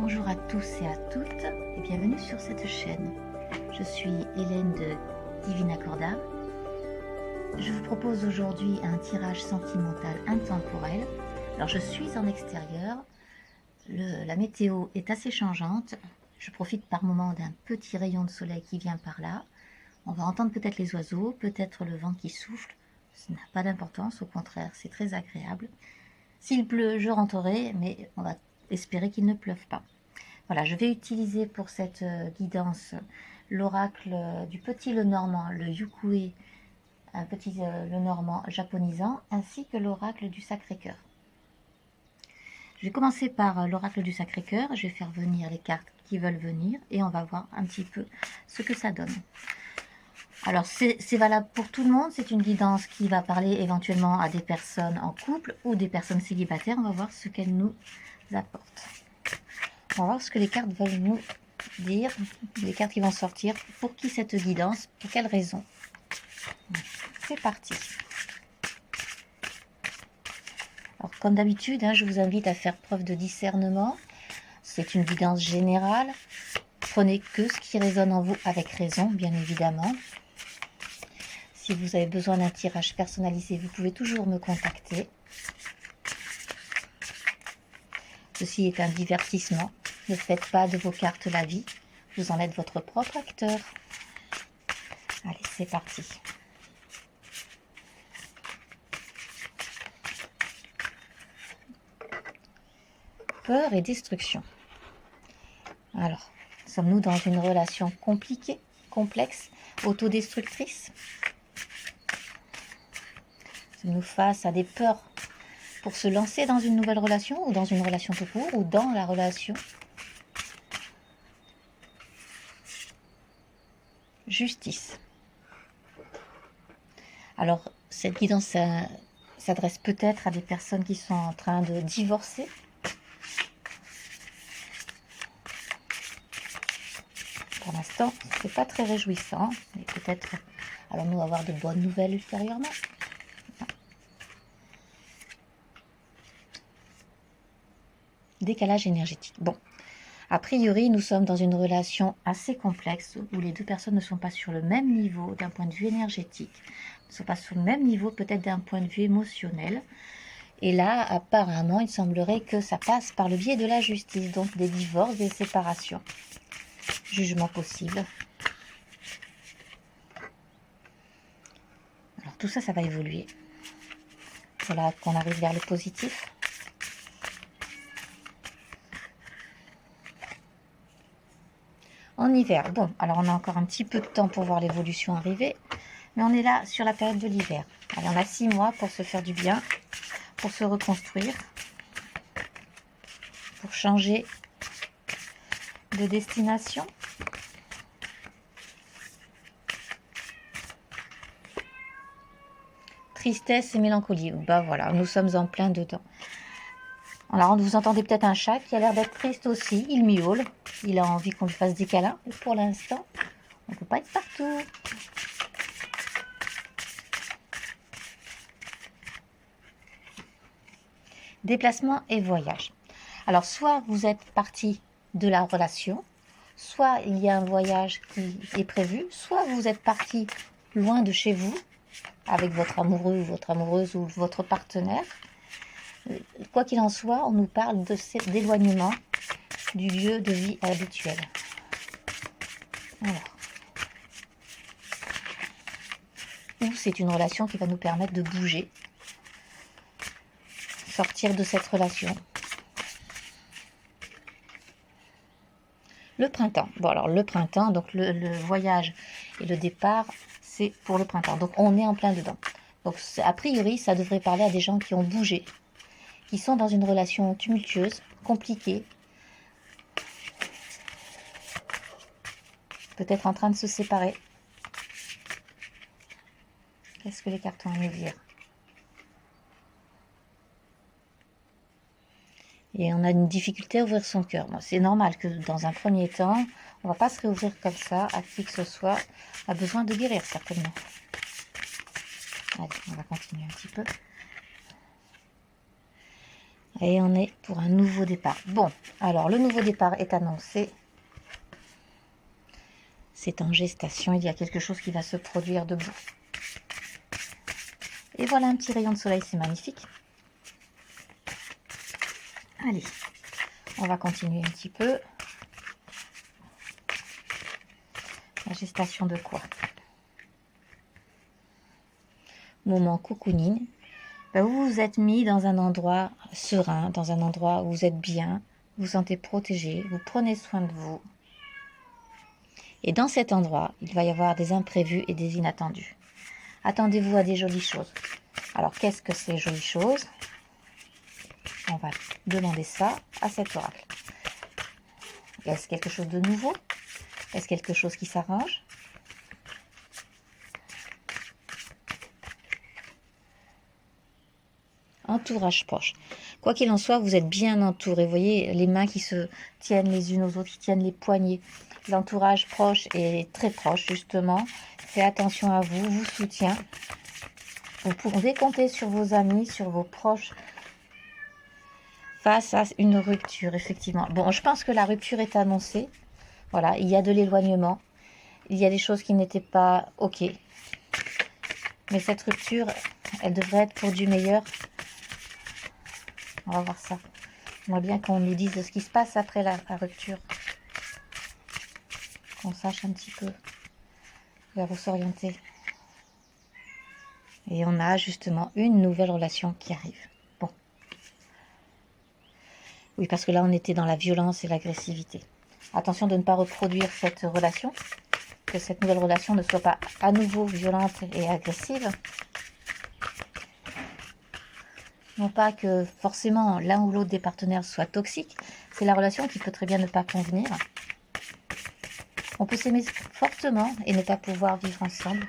Bonjour à tous et à toutes et bienvenue sur cette chaîne. Je suis Hélène de Divine Accorda. Je vous propose aujourd'hui un tirage sentimental intemporel. Alors je suis en extérieur, la météo est assez changeante. Je profite par moment d'un petit rayon de soleil qui vient par là. On va entendre peut-être les oiseaux, peut-être le vent qui souffle. Ça n'a pas d'importance, au contraire, c'est très agréable. S'il pleut, je rentrerai, mais on va espérer qu'il ne pleuve pas. Voilà, je vais utiliser pour cette guidance l'oracle du petit Lenormand, le Yukui, un petit Lenormand japonisant, ainsi que l'oracle du Sacré-Cœur. Je vais commencer par l'oracle du Sacré-Cœur, je vais faire venir les cartes qui veulent venir et on va voir un petit peu ce que ça donne. Alors c'est valable pour tout le monde, c'est une guidance qui va parler éventuellement à des personnes en couple ou des personnes célibataires. On va voir ce qu'elle nous apporte. On va voir ce que les cartes veulent nous dire, les cartes qui vont sortir, pour qui cette guidance, pour quelles raisons. C'est parti. Alors comme d'habitude, je vous invite à faire preuve de discernement. C'est une guidance générale. Prenez que ce qui résonne en vous avec raison, bien évidemment. Si vous avez besoin d'un tirage personnalisé, vous pouvez toujours me contacter. Ceci est un divertissement. Ne faites pas de vos cartes la vie. Vous en êtes votre propre acteur. Allez, c'est parti. Peur et destruction. Alors, sommes-nous dans une relation compliquée, complexe, autodestructrice? Sommes-nous face à des peurs pour se lancer dans une nouvelle relation, ou dans une relation tout court, ou dans la relation? Justice. Alors, cette guidance s'adresse peut-être à des personnes qui sont en train de divorcer. Pour l'instant, ce n'est pas très réjouissant, mais peut-être allons-nous avoir de bonnes nouvelles ultérieurement. Décalage énergétique. Bon, a priori, nous sommes dans une relation assez complexe où les deux personnes ne sont pas sur le même niveau d'un point de vue énergétique, ne sont pas sur le même niveau peut-être d'un point de vue émotionnel. Et là, apparemment, il semblerait que ça passe par le biais de la justice, donc des divorces, des séparations. Jugement possible. Alors tout ça, ça va évoluer. Voilà qu'on arrive vers le positif. En hiver, bon, alors on a encore un petit peu de temps pour voir l'évolution arriver, mais on est là sur la période de l'hiver. Allez, on a 6 mois pour se faire du bien, pour se reconstruire, pour changer de destination. Tristesse et mélancolie, bah voilà, nous sommes en plein dedans. Alors vous entendez peut-être un chat qui a l'air d'être triste aussi, il miaule, il a envie qu'on lui fasse des câlins, et pour l'instant, on ne peut pas être partout. Déplacement et voyage. Alors soit vous êtes parti de la relation, soit il y a un voyage qui est prévu, soit vous êtes parti loin de chez vous, avec votre amoureux ou votre amoureuse ou votre partenaire. Quoi qu'il en soit, on nous parle d'éloignement du lieu de vie habituel. Alors, ou c'est une relation qui va nous permettre de bouger, sortir de cette relation. Le printemps. Bon, alors le printemps, donc le voyage et le départ, c'est pour le printemps. Donc on est en plein dedans. Donc a priori, ça devrait parler à des gens qui ont bougé, qui sont dans une relation tumultueuse, compliquée, peut-être en train de se séparer. Qu'est-ce que les cartes ont à nous dire? Et on a une difficulté à ouvrir son cœur. Bon, c'est normal que dans un premier temps, on ne va pas se réouvrir comme ça à qui que ce soit a besoin de guérir certainement. Allez, on va continuer un petit peu. Et on est pour un nouveau départ. Bon, alors le nouveau départ est annoncé. C'est en gestation, il y a quelque chose qui va se produire debout. Et voilà un petit rayon de soleil, c'est magnifique. Allez, on va continuer un petit peu. La gestation de quoi? Moment cocooning. Ben, vous vous êtes mis dans un endroit serein, dans un endroit où vous êtes bien, vous vous sentez protégé, vous prenez soin de vous. Et dans cet endroit, il va y avoir des imprévus et des inattendus. Attendez-vous à des jolies choses. Alors, qu'est-ce que ces jolies choses? On va demander ça à cet oracle. Est-ce quelque chose de nouveau? Est-ce quelque chose qui s'arrange? Entourage proche. Quoi qu'il en soit, vous êtes bien entouré. Vous voyez les mains qui se tiennent les unes aux autres, qui tiennent les poignets. L'entourage proche est très proche, justement. Faites attention à vous, vous soutient. Vous pouvez compter sur vos amis, sur vos proches face à une rupture, effectivement. Bon, je pense que la rupture est annoncée. Voilà, il y a de l'éloignement. Il y a des choses qui n'étaient pas OK. Mais cette rupture, elle devrait être pour du meilleur. On va voir ça. J'aimerais bien qu'on nous dise ce qui se passe après la rupture. Qu'on sache un petit peu vers où s'orienter. Et on a justement une nouvelle relation qui arrive. Bon. Oui, parce que là, on était dans la violence et l'agressivité. Attention de ne pas reproduire cette relation. Que cette nouvelle relation ne soit pas à nouveau violente et agressive. Non pas que forcément l'un ou l'autre des partenaires soit toxique. C'est la relation qui peut très bien ne pas convenir. On peut s'aimer fortement et ne pas pouvoir vivre ensemble.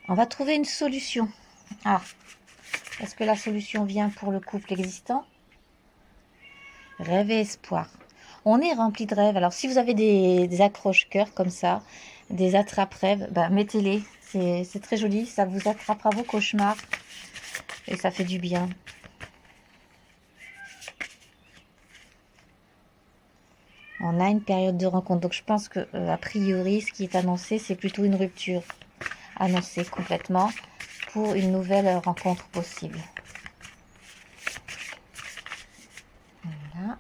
On va trouver une solution. Ah, est-ce que la solution vient pour le couple existant? Rêve et espoir. On est rempli de rêves. Alors, si vous avez des accroche-cœurs comme ça, des attrape-rêves, ben, mettez-les. C'est très joli. Ça vous attrapera vos cauchemars. Et ça fait du bien. On a une période de rencontre. Donc, je pense que, a priori, ce qui est annoncé, c'est plutôt une rupture annoncée complètement pour une nouvelle rencontre possible. Voilà.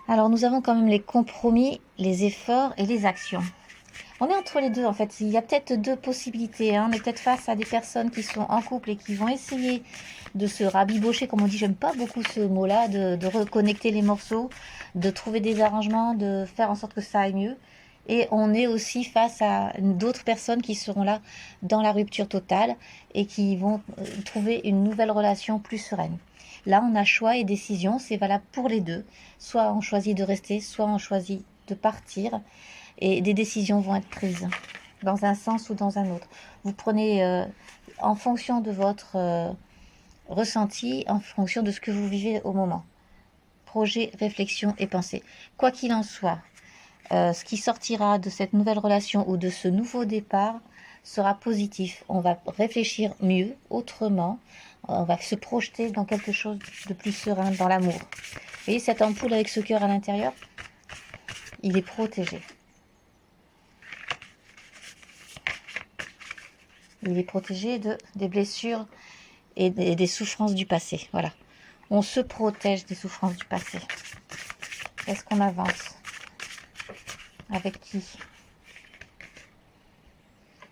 Alors, nous avons quand même les compromis, les efforts et les actions. On est entre les deux, en fait. Il y a peut-être deux possibilités. Hein. On est peut-être face à des personnes qui sont en couple et qui vont essayer de se rabibocher, comme on dit. J'aime pas beaucoup ce mot-là, de reconnecter les morceaux, de trouver des arrangements, de faire en sorte que ça aille mieux. Et on est aussi face à d'autres personnes qui seront là dans la rupture totale et qui vont trouver une nouvelle relation plus sereine. Là, on a choix et décision. C'est valable pour les deux. Soit on choisit de rester, soit on choisit de partir. Et des décisions vont être prises dans un sens ou dans un autre. Vous prenez en fonction de votre ressenti, en fonction de ce que vous vivez au moment. Projet, réflexion et pensée. Quoi qu'il en soit, ce qui sortira de cette nouvelle relation ou de ce nouveau départ sera positif. On va réfléchir mieux, autrement. On va se projeter dans quelque chose de plus serein, dans l'amour. Vous voyez cette ampoule avec ce cœur à l'intérieur? Il est protégé. Il est protégé des blessures et des souffrances du passé. Voilà. On se protège des souffrances du passé. Est-ce qu'on avance? Avec qui?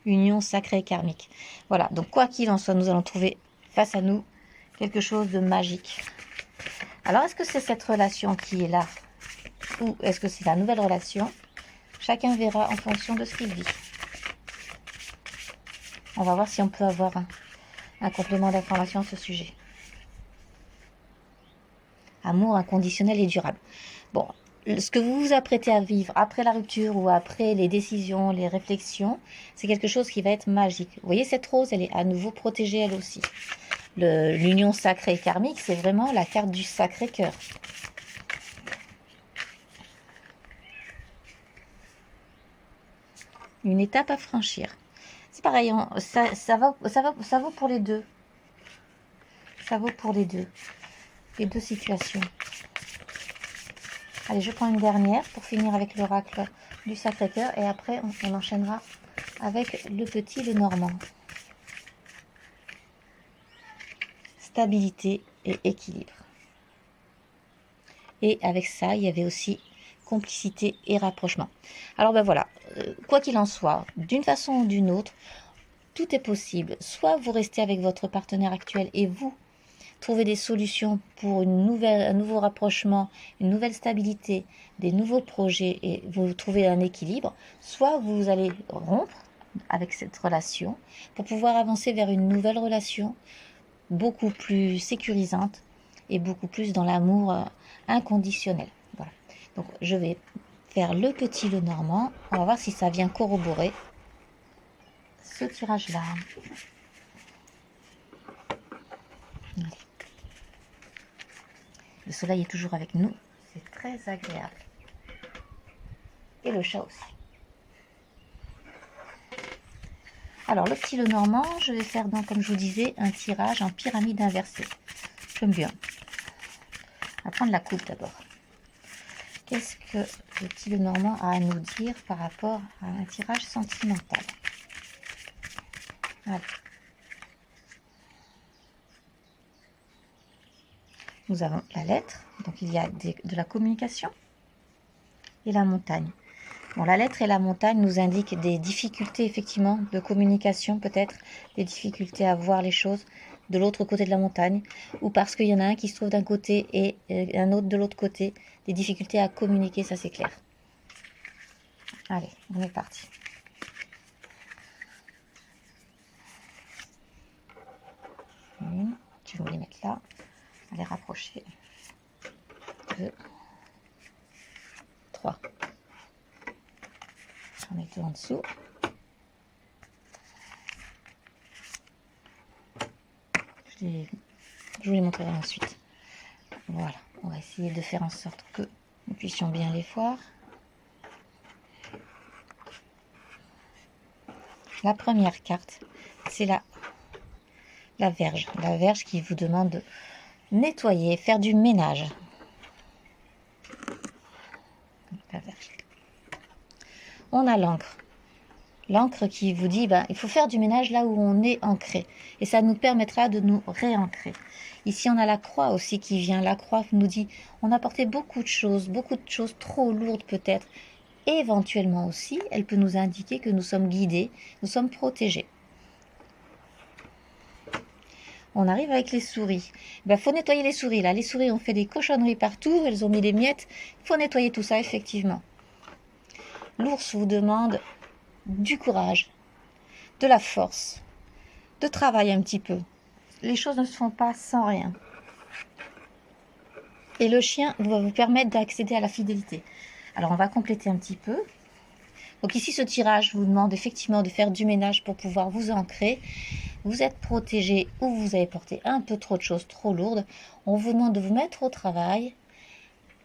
Union sacrée et karmique. Voilà. Donc, quoi qu'il en soit, nous allons trouver face à nous quelque chose de magique. Alors, est-ce que c'est cette relation qui est là? Ou est-ce que c'est la nouvelle relation? Chacun verra en fonction de ce qu'il vit. On va voir si on peut avoir un complément d'information à ce sujet. Amour inconditionnel et durable. Bon, ce que vous vous apprêtez à vivre après la rupture ou après les décisions, les réflexions, c'est quelque chose qui va être magique. Vous voyez, cette rose, elle est à nouveau protégée elle aussi. L'union sacrée et karmique, c'est vraiment la carte du Sacré-Cœur. Une étape à franchir. C'est pareil, ça vaut pour les deux. Ça vaut pour les deux situations. Allez, je prends une dernière pour finir avec l'oracle du Sacré-Cœur et après on enchaînera avec le petit Lenormand. Stabilité et équilibre. Et avec ça, il y avait aussi complicité et rapprochement. Alors ben voilà, quoi qu'il en soit, d'une façon ou d'une autre, tout est possible. Soit vous restez avec votre partenaire actuel et vous trouvez des solutions pour un nouveau rapprochement, une nouvelle stabilité, des nouveaux projets et vous trouvez un équilibre. Soit vous allez rompre avec cette relation pour pouvoir avancer vers une nouvelle relation beaucoup plus sécurisante et beaucoup plus dans l'amour inconditionnel. Voilà. Donc je vais faire le petit Lenormand. On va voir si ça vient corroborer ce tirage-là. Le soleil est toujours avec nous. C'est très agréable. Et le chat aussi. Alors le petit Lenormand, je vais faire donc, comme je vous disais, un tirage en pyramide inversée. J'aime bien. On va prendre la coupe d'abord. Qu'est-ce que le petit Lenormand a à nous dire par rapport à un tirage sentimental? Voilà. Nous avons la lettre, donc il y a de la communication, et la montagne. Bon, la lettre et la montagne nous indiquent des difficultés effectivement de communication, peut-être des difficultés à voir les choses de l'autre côté de la montagne, ou parce qu'il y en a un qui se trouve d'un côté et un autre de l'autre côté, des difficultés à communiquer, ça c'est clair. Allez, on est parti. Je vais vous les mettre là, on va les rapprocher. 2, 3. J'en ai deux en dessous. Je vous les montrerai ensuite. Voilà, on va essayer de faire en sorte que nous puissions bien les voir. La première carte, c'est la Vierge. La Vierge qui vous demande de nettoyer, faire du ménage. La Vierge. On a l'encre. L'encre qui vous dit, il faut faire du ménage là où on est ancré. Et ça nous permettra de nous réancrer. Ici, on a la croix aussi qui vient. La croix nous dit, on a porté beaucoup de choses trop lourdes peut-être. Et éventuellement aussi, elle peut nous indiquer que nous sommes guidés, nous sommes protégés. On arrive avec les souris. Il faut nettoyer les souris là. Les souris ont fait des cochonneries partout, elles ont mis des miettes. Il faut nettoyer tout ça effectivement. L'ours vous demande du courage, de la force, de travail un petit peu. Les choses ne se font pas sans rien. Et le chien va vous permettre d'accéder à la fidélité. Alors on va compléter un petit peu. Donc ici ce tirage vous demande effectivement de faire du ménage pour pouvoir vous ancrer. Vous êtes protégé ou vous avez porté un peu trop de choses trop lourdes. On vous demande de vous mettre au travail,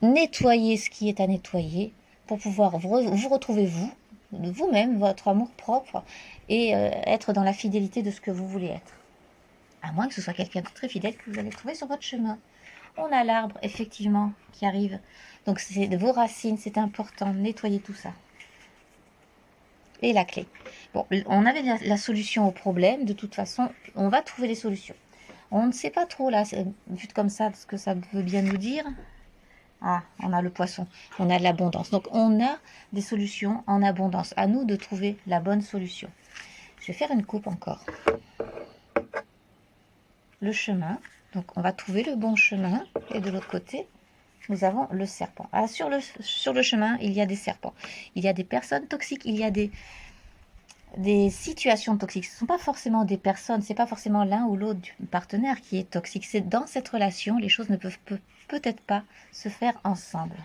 nettoyer ce qui est à nettoyer pour pouvoir vous retrouver vous-même, votre amour propre et être dans la fidélité de ce que vous voulez être. À moins que ce soit quelqu'un de très fidèle que vous allez trouver sur votre chemin. On a l'arbre, effectivement, qui arrive. Donc, c'est de vos racines, c'est important. Nettoyer tout ça. Et la clé. Bon, on avait la solution au problème. De toute façon, on va trouver les solutions. On ne sait pas trop, là, vu comme ça, ce que ça veut bien nous dire. Ah, on a le poisson. On a de l'abondance. Donc, on a des solutions en abondance. À nous de trouver la bonne solution. Je vais faire une coupe encore. Le chemin. Donc, on va trouver le bon chemin. Et de l'autre côté, nous avons le serpent. Alors, sur le chemin, il y a des serpents. Il y a des personnes toxiques. Il y a des situations toxiques. Ce ne sont pas forcément des personnes. Ce n'est pas forcément l'un ou l'autre du partenaire qui est toxique. C'est dans cette relation, les choses ne peuvent peut-être pas se faire ensemble.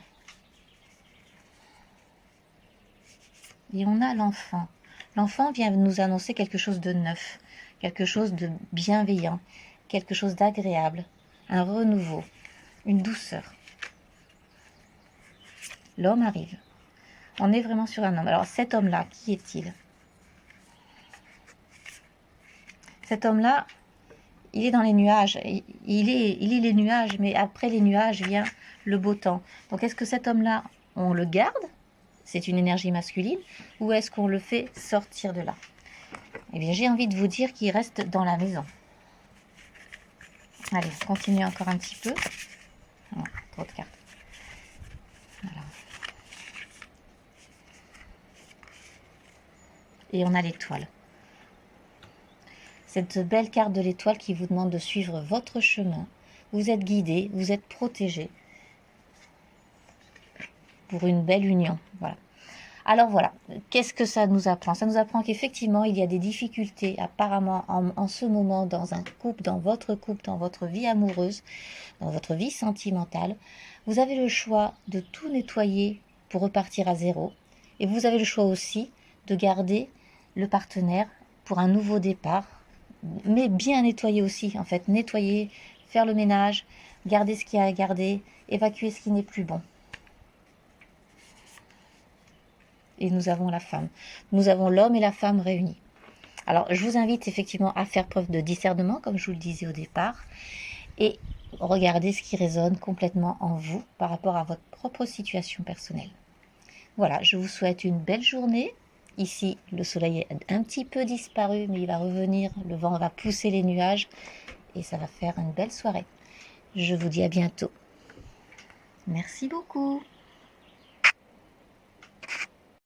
Et on a l'enfant. L'enfant vient nous annoncer quelque chose de neuf, quelque chose de bienveillant, quelque chose d'agréable, un renouveau, une douceur. L'homme arrive. On est vraiment sur un homme. Alors cet homme-là, qui est-il? Cet homme-là, il est dans les nuages, il est les nuages, mais après les nuages vient le beau temps. Donc est-ce que cet homme-là, on le garde? C'est une énergie masculine, ou est-ce qu'on le fait sortir de là? Eh bien, j'ai envie de vous dire qu'il reste dans la maison. Allez, on continue encore un petit peu. Oh, trop de cartes. Voilà. Et on a l'étoile. Cette belle carte de l'étoile qui vous demande de suivre votre chemin. Vous êtes guidé, vous êtes protégé pour une belle union. Voilà. Alors voilà, qu'est-ce que ça nous apprend? Ça nous apprend qu'effectivement, il y a des difficultés apparemment en ce moment dans un couple, dans votre vie amoureuse, dans votre vie sentimentale. Vous avez le choix de tout nettoyer pour repartir à zéro. Et vous avez le choix aussi de garder le partenaire pour un nouveau départ, mais bien nettoyer aussi, en fait. Nettoyer, faire le ménage, garder ce qu'il y a à garder, évacuer ce qui n'est plus bon. Et nous avons la femme. Nous avons l'homme et la femme réunis. Alors, je vous invite effectivement à faire preuve de discernement, comme je vous le disais au départ, et regardez ce qui résonne complètement en vous par rapport à votre propre situation personnelle. Voilà, je vous souhaite une belle journée. Ici, le soleil est un petit peu disparu, mais il va revenir, le vent va pousser les nuages et ça va faire une belle soirée. Je vous dis à bientôt. Merci beaucoup.